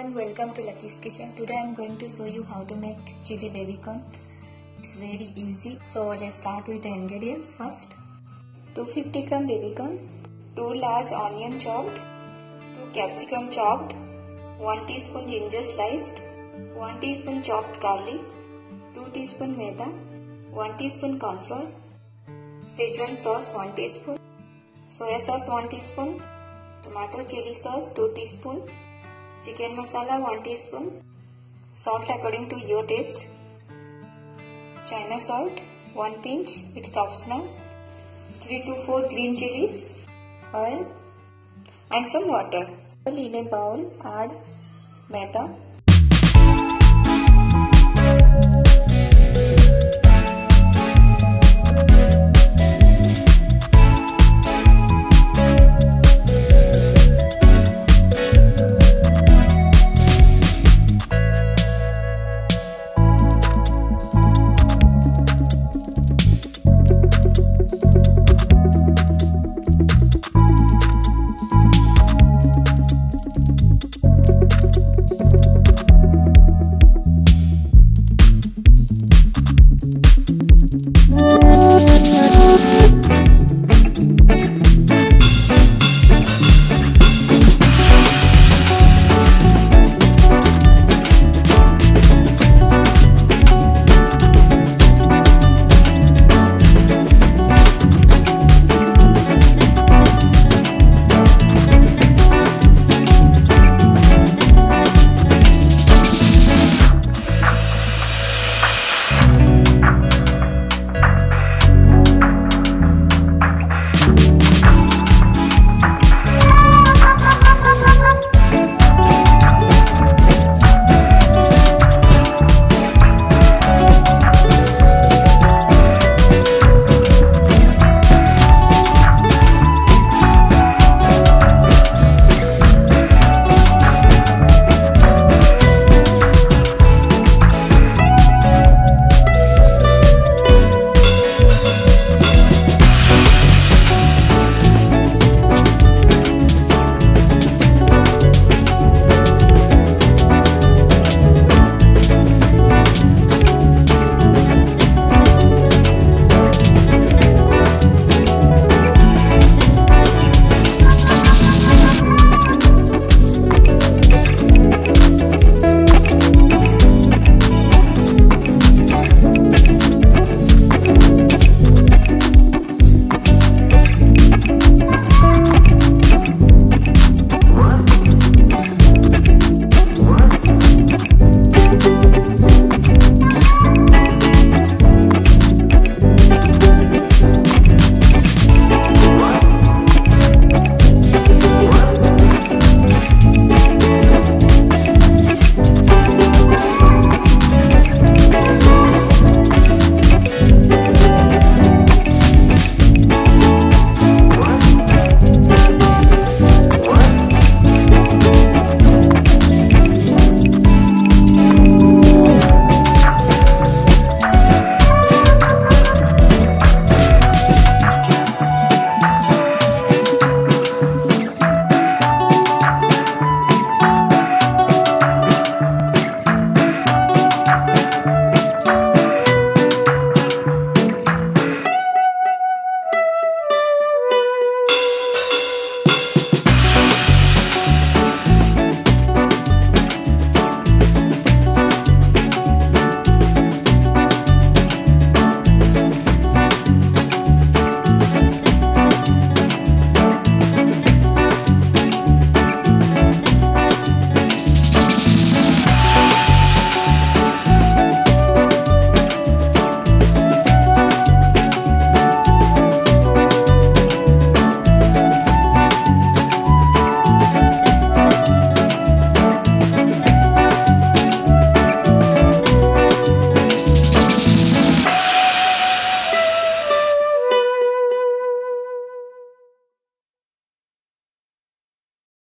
everyone, welcome to Lucky's Kitchen. Today I am going to show you how to make chili baby corn. It's very easy. So let's start with the ingredients first. 250 gram baby corn, 2 large onion chopped, 2 capsicum chopped, 1 teaspoon ginger sliced, 1 teaspoon chopped garlic, 2 teaspoon maida, 1 teaspoon corn flour, Szechuan sauce 1 teaspoon, soya sauce 1 teaspoon, tomato chili sauce 2 teaspoon, chicken masala 1 teaspoon, salt according to your taste, China salt 1 pinch, it's optional, 3 to 4 green chilies, oil and some water. In a bowl add maida,